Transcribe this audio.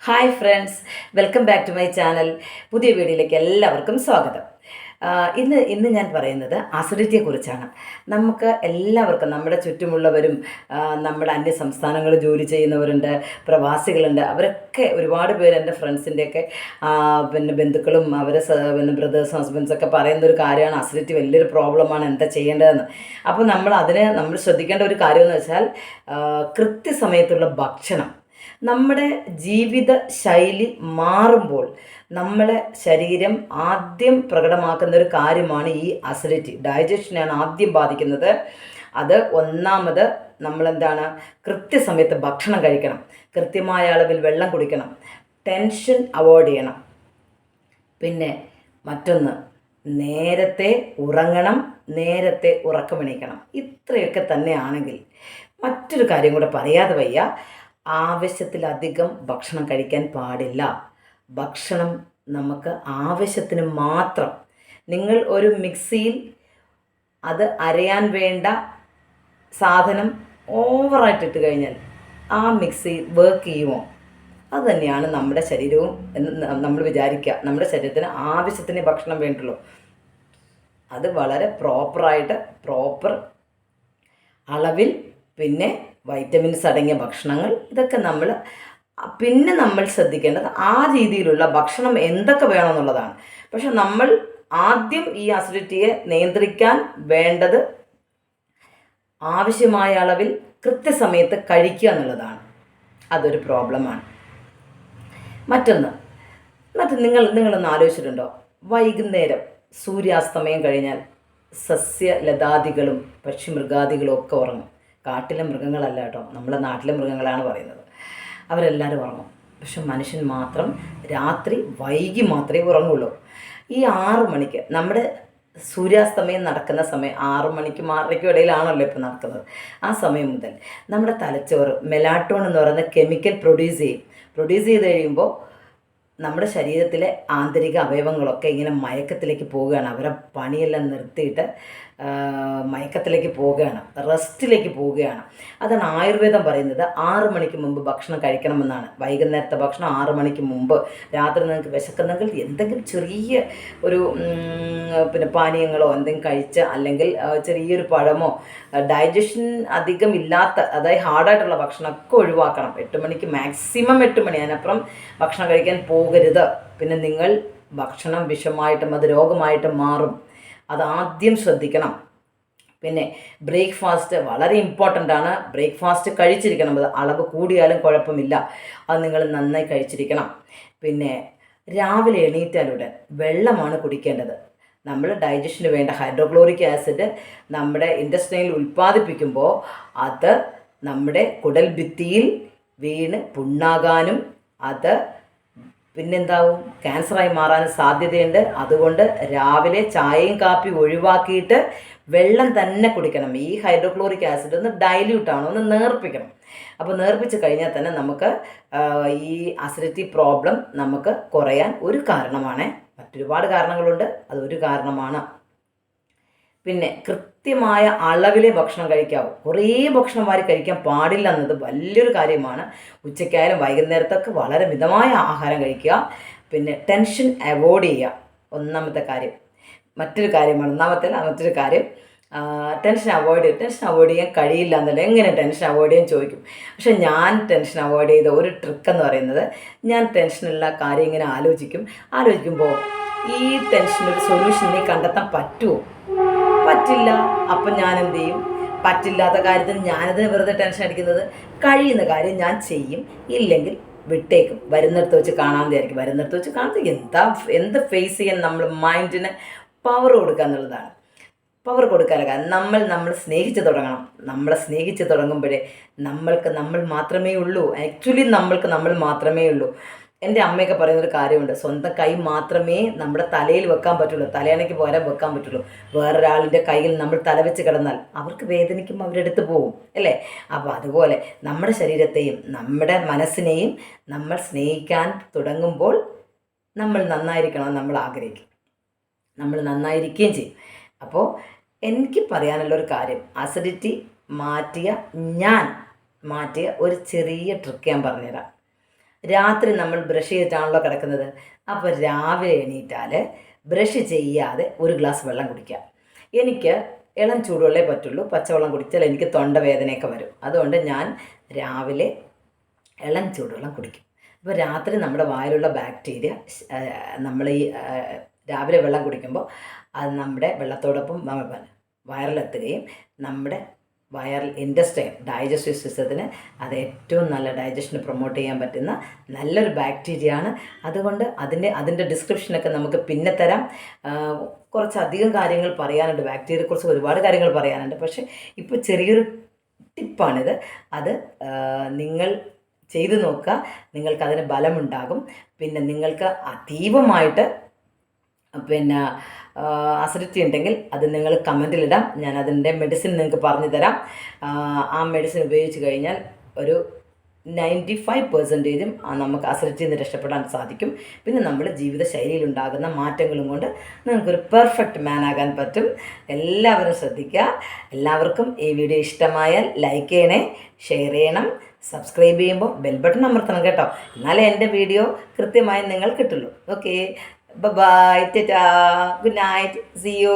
Hi friends, welcome back to my channel. പുതിയ വീഡിയോയിലേക്ക് എല്ലാവർക്കും സ്വാഗതം. ഇന്ന് ഞാൻ പറയുന്നത് അസിഡിറ്റിയെക്കുറിച്ചാണ്. നമുക്ക് എല്ലാവർക്കും നമ്മുടെ ചുറ്റുമുള്ളവരും നമ്മുടെ അന്യ സംസ്ഥാനങ്ങളിൽ ജോലി ചെയ്യുന്നവരുണ്ട്, പ്രവാസികളുണ്ട്. അവരൊക്കെ ഒരുപാട് പേര് എൻ്റെ ഫ്രണ്ട്സിൻ്റെയൊക്കെ പിന്നെ ബന്ധുക്കളും പിന്നെ ബ്രദേഴ്സും ഹസ്ബൻഡ്സൊക്കെ പറയുന്നൊരു കാര്യമാണ് അസിഡിറ്റി വലിയൊരു പ്രോബ്ലമാണ്, എന്താ ചെയ്യേണ്ടതെന്ന്. അപ്പോൾ നമ്മൾ ശ്രദ്ധിക്കേണ്ട ഒരു കാര്യമെന്ന് വെച്ചാൽ കൃത്യസമയത്തുള്ള ഭക്ഷണം. നമ്മുടെ ജീവിത ശൈലി മാറുമ്പോൾ നമ്മളെ ശരീരം ആദ്യം പ്രകടമാക്കുന്ന ഒരു കാര്യമാണ് ഈ അസിഡിറ്റി. ഡൈജഷനെയാണ് ആദ്യം ബാധിക്കുന്നത്. അത് ഒന്നാമത് നമ്മളെന്താണ്, കൃത്യസമയത്ത് ഭക്ഷണം കഴിക്കണം, കൃത്യമായ അളവിൽ വെള്ളം കുടിക്കണം, ടെൻഷൻ അവോയ്ഡ് ചെയ്യണം. പിന്നെ മറ്റൊന്ന്, നേരത്തെ ഉറങ്ങണം, നേരത്തെ ഉറക്കമെണീക്കണം. ഇത്രയൊക്കെ തന്നെയാണെങ്കിൽ മറ്റൊരു കാര്യം കൂടെ പറയാതെ വയ്യ. ആവശ്യത്തിലധികം ഭക്ഷണം കഴിക്കാൻ പാടില്ല. ഭക്ഷണം നമുക്ക് ആവശ്യത്തിന് മാത്രം. നിങ്ങൾ ഒരു മിക്സിയിൽ അത് അരയാൻ വേണ്ട സാധനം ഓവറായിട്ടിട്ട് കഴിഞ്ഞാൽ ആ മിക്സി വർക്ക് ചെയ്യുമോ? അത് തന്നെയാണ് നമ്മുടെ ശരീരവും എന്ന് നമ്മൾ വിചാരിക്കുക. നമ്മുടെ ശരീരത്തിന് ആവശ്യത്തിന് ഭക്ഷണം വേണ്ടുള്ളൂ. അത് വളരെ പ്രോപ്പർ അളവിൽ, പിന്നെ വൈറ്റമിൻസ് അടങ്ങിയ ഭക്ഷണങ്ങൾ, ഇതൊക്കെ നമ്മൾ ശ്രദ്ധിക്കേണ്ടത് ആ രീതിയിലുള്ള ഭക്ഷണം എന്തൊക്കെ വേണമെന്നുള്ളതാണ്. പക്ഷെ നമ്മൾ ആദ്യം ഈ അസിഡിറ്റിയെ നിയന്ത്രിക്കാൻ വേണ്ടത് ആവശ്യമായ അളവിൽ കൃത്യസമയത്ത് കഴിക്കുക എന്നുള്ളതാണ്. അതൊരു പ്രോബ്ലമാണ്. നിങ്ങളൊന്ന് ആലോചിച്ചിട്ടുണ്ടോ? വൈകുന്നേരം സൂര്യാസ്തമയം കഴിഞ്ഞാൽ സസ്യലതാദികളും പക്ഷിമൃഗാദികളും ഒക്കെ ഉറങ്ങും. കാട്ടിലെ മൃഗങ്ങളല്ല കേട്ടോ, നമ്മുടെ നാട്ടിലെ മൃഗങ്ങളാണ് പറയുന്നത്. അവരെല്ലാവരും ഉറങ്ങും. പക്ഷെ മനുഷ്യൻ മാത്രം രാത്രി വൈകി മാത്രമേ ഉറങ്ങുള്ളൂ. ഈ 6 മണിക്ക് നമ്മുടെ സൂര്യാസ്തമയം നടക്കുന്ന സമയം 6 മണിക്കും 6:30ക്കും ഇടയിലാണല്ലോ ഇപ്പോൾ നടക്കുന്നത്. ആ സമയം മുതൽ നമ്മുടെ തലച്ചോറ് മെലാട്ടോൺ എന്ന് പറയുന്ന കെമിക്കൽ പ്രൊഡ്യൂസ് ചെയ്ത് കഴിയുമ്പോൾ നമ്മുടെ ശരീരത്തിലെ ആന്തരിക അവയവങ്ങളൊക്കെ ഇങ്ങനെ മയക്കത്തിലേക്ക് പോവുകയാണ്. അവരെ പണിയെല്ലാം നിർത്തിയിട്ട് മയക്കത്തിലേക്ക് പോവുകയാണ്, റെസ്റ്റിലേക്ക് പോവുകയാണ്. അതാണ് ആയുർവേദം പറയുന്നത് 6 മണിക്ക് മുമ്പ് ഭക്ഷണം കഴിക്കണമെന്നാണ്. വൈകുന്നേരത്തെ ഭക്ഷണം 6 മണിക്ക് മുമ്പ്. രാത്രി നിങ്ങൾക്ക് വിശക്കുന്നെങ്കിൽ എന്തെങ്കിലും ചെറിയ ഒരു പിന്നെ പാനീയങ്ങളോ എന്തെങ്കിലും കഴിച്ച്, അല്ലെങ്കിൽ ചെറിയൊരു പഴമോ, ഡൈജഷൻ അധികം ഇല്ലാത്ത, അതായത് ഹാർഡായിട്ടുള്ള ഭക്ഷണമൊക്കെ ഒഴിവാക്കണം. 8 മണിക്ക് മാക്സിമം 8 മണി, അതിനപ്പുറം ഭക്ഷണം കഴിക്കാൻ പോകരുത്. പിന്നെ നിങ്ങൾ ഭക്ഷണം വിഷമായിട്ടും അത് രോഗമായിട്ടും മാറും. അതാദ്യം ശ്രദ്ധിക്കണം. പിന്നെ ബ്രേക്ക്ഫാസ്റ്റ് വളരെ ഇമ്പോർട്ടൻ്റ് ആണ്. ബ്രേക്ക്ഫാസ്റ്റ് കഴിച്ചിരിക്കണം. അത് അളവ് കൂടിയാലും കുഴപ്പമില്ല, അത് നിങ്ങൾ നന്നായി കഴിച്ചിരിക്കണം. പിന്നെ രാവിലെ എണീറ്റാലുടൻ വെള്ളമാണ് കുടിക്കേണ്ടത്. നമ്മൾ ഡൈജഷന് വേണ്ട ഹൈഡ്രോക്ലോറിക് ആസിഡ് നമ്മുടെ ഇൻറ്റസ്റ്റൈനിൽ ഉൽപ്പാദിപ്പിക്കുമ്പോൾ അത് നമ്മുടെ കുടൽ ഭിത്തിയിൽ വീണ് പുണ്ണാകാനും അത് പിന്നെന്താവും, ക്യാൻസറായി മാറാനും സാധ്യതയുണ്ട്. അതുകൊണ്ട് രാവിലെ ചായയും കാപ്പി ഒഴിവാക്കിയിട്ട് വെള്ളം തന്നെ കുടിക്കണം. ഈ ഹൈഡ്രോക്ലോറിക് ആസിഡ് ഒന്ന് ഡൈല്യൂട്ടാണ്, ഒന്ന് നേർപ്പിക്കണം. അപ്പോൾ നേർപ്പിച്ച് കഴിഞ്ഞാൽ തന്നെ നമുക്ക് ഈ അസിഡിറ്റി പ്രോബ്ലം നമുക്ക് കുറയാൻ ഒരു കാരണമാണ്. മറ്റൊരുപാട് കാരണങ്ങളുണ്ട്, അതൊരു കാരണമാണ്. പിന്നെ കൃത്യമായ അളവിലെ ഭക്ഷണം കഴിക്കാവൂ. കുറേ ഭക്ഷണം വാരി കഴിക്കാൻ പാടില്ല എന്നത് വലിയൊരു കാര്യമാണ്. ഉച്ചയ്ക്കായാലും വൈകുന്നേരത്തൊക്കെ വളരെ മിതമായ ആഹാരം കഴിക്കുക. പിന്നെ ടെൻഷൻ അവോയ്ഡ് ചെയ്യുക, ഒന്നാമത്തെ കാര്യം. മറ്റൊരു കാര്യം ടെൻഷൻ അവോയ്ഡ് ചെയ്യാൻ കഴിയില്ല എന്നല്ല, എങ്ങനെ ടെൻഷൻ അവോയ്ഡ് ചെയ്യാൻ ചോദിക്കും. പക്ഷെ ഞാൻ ടെൻഷൻ അവോയ്ഡ് ചെയ്ത ഒരു ട്രിക്കെന്ന് പറയുന്നത്, ഞാൻ ടെൻഷനുള്ള കാര്യം ഇങ്ങനെ ആലോചിക്കുമ്പോൾ ഈ ടെൻഷനൊരു സൊല്യൂഷൻ നീ കണ്ടെത്താൻ പറ്റുമോ? പറ്റില്ല. അപ്പം ഞാൻ എന്ത് ചെയ്യും? പറ്റില്ലാത്ത കാര്യത്തിന് ഞാനതിന് വെറുതെ ടെൻഷൻ അടിക്കുന്നത്. കഴിയുന്ന കാര്യം ഞാൻ ചെയ്യും, ഇല്ലെങ്കിൽ വിട്ടേക്കും. വരുന്നിടത്ത് വെച്ച് കാണാൻ വിചാരിക്കും. വരുന്നിടത്ത് വെച്ച് കാണുന്നത് എന്ത് ഫേസ് ചെയ്യാൻ നമ്മൾ മൈൻഡിന് പവർ കൊടുക്കുക എന്നുള്ളതാണ്. പവർ കൊടുക്കാനുള്ള കാരണം നമ്മൾ സ്നേഹിച്ച് തുടങ്ങണം. നമ്മളെ സ്നേഹിച്ച് തുടങ്ങുമ്പോഴേ നമ്മൾ മാത്രമേ ഉള്ളൂ. ആക്ച്വലി നമ്മൾ മാത്രമേ ഉള്ളൂ. എൻ്റെ അമ്മയൊക്കെ പറയുന്നൊരു കാര്യമുണ്ട്, സ്വന്തം കൈ മാത്രമേ നമ്മുടെ തലയിൽ വെക്കാൻ പറ്റുള്ളൂ, തലയണയ്ക്ക് പകരം വെക്കാൻ പറ്റുള്ളൂ. വേറൊരാളിൻ്റെ കയ്യിൽ നമ്മൾ തല വെച്ച് കിടന്നാൽ അവർക്ക് വേദനിക്കും, അവരെടുത്ത് പോകും, അല്ലേ? അപ്പോൾ അതുപോലെ നമ്മുടെ ശരീരത്തെയും നമ്മുടെ മനസ്സിനെയും നമ്മൾ സ്നേഹിക്കാൻ തുടങ്ങുമ്പോൾ നമ്മൾ നന്നായിരിക്കണം, നമ്മൾ ആഗ്രഹിക്കും, നമ്മൾ നന്നായിരിക്കുകയും ചെയ്യും. അപ്പോൾ എനിക്ക് പറയാനുള്ളൊരു കാര്യം, അസിഡിറ്റി ഞാൻ മാറ്റിയ ഒരു ചെറിയ ട്രിക്ക് ഞാൻ പറഞ്ഞുതരാം. രാത്രി നമ്മൾ ബ്രഷ് ചെയ്തിട്ടാണല്ലോ കിടക്കുന്നത്. അപ്പോൾ രാവിലെ എണീറ്റാൽ ബ്രഷ് ചെയ്യാതെ ഒരു ഗ്ലാസ് വെള്ളം കുടിക്കുക. എനിക്ക് ഇളം ചൂടുവെള്ളമേ പറ്റുള്ളൂ. പച്ചവെള്ളം കുടിച്ചാൽ എനിക്ക് തൊണ്ടവേദനയൊക്കെ വരും. അതുകൊണ്ട് ഞാൻ രാവിലെ ഇളം ചൂടുവെള്ളം കുടിക്കും. അപ്പോൾ രാത്രി നമ്മുടെ വായിലുള്ള ബാക്ടീരിയ നമ്മൾ ഈ രാവിലെ വെള്ളം കുടിക്കുമ്പോൾ അത് നമ്മുടെ വെള്ളത്തോടൊപ്പം വയറിലെത്തുകയും നമ്മുടെ വയറിൽ ഇൻറ്റസ്റ്റൈൻ ഡൈജസ്റ്റീവ് സിസ്റ്റത്തിന് അത് ഏറ്റവും നല്ല ഡൈജഷന് പ്രൊമോട്ട് ചെയ്യാൻ പറ്റുന്ന നല്ലൊരു ബാക്ടീരിയ ആണ്. അതുകൊണ്ട് അതിൻ്റെ ഡിസ്ക്രിപ്ഷനൊക്കെ നമുക്ക് പിന്നെ തരാം. കുറച്ചധികം കാര്യങ്ങൾ പറയാനുണ്ട്, ബാക്ടീരിയയെക്കുറിച്ച് ഒരുപാട് കാര്യങ്ങൾ പറയാനുണ്ട്. പക്ഷേ ഇപ്പോൾ ചെറിയൊരു ടിപ്പാണിത്. അത് നിങ്ങൾ ചെയ്തു നോക്കുക, നിങ്ങൾക്കതിന് ബലമുണ്ടാകും. പിന്നെ നിങ്ങൾക്ക് അതീവമായിട്ട് അസിഡിറ്റി ഉണ്ടെങ്കിൽ അത് നിങ്ങൾ കമൻറ്റിലിടാം. ഞാൻ അതിൻ്റെ മെഡിസിൻ നിങ്ങൾക്ക് പറഞ്ഞു തരാം. ആ മെഡിസിൻ ഉപയോഗിച്ച് കഴിഞ്ഞാൽ ഒരു 95% നമുക്ക് അസിഡിറ്റിയിൽ നിന്ന് രക്ഷപ്പെടാൻ സാധിക്കും. പിന്നെ നമ്മുടെ ജീവിതശൈലിയിലുണ്ടാകുന്ന മാറ്റങ്ങളും കൊണ്ട് നിങ്ങൾക്കൊരു പെർഫെക്റ്റ് മാൻ ആകാൻ പറ്റും. എല്ലാവരും ശ്രദ്ധിക്കുക. എല്ലാവർക്കും ഈ വീഡിയോ ഇഷ്ടമായാൽ ലൈക്ക് ചെയ്യണേ, ഷെയർ ചെയ്യണം, സബ്സ്ക്രൈബ് ചെയ്യുമ്പോൾ ബെൽ ബട്ടൺ അമർത്തണം കേട്ടോ. എന്നാലേ എൻ്റെ വീഡിയോ കൃത്യമായി നിങ്ങൾ കിട്ടുള്ളൂ. Okay, bye, tata, good night, see U.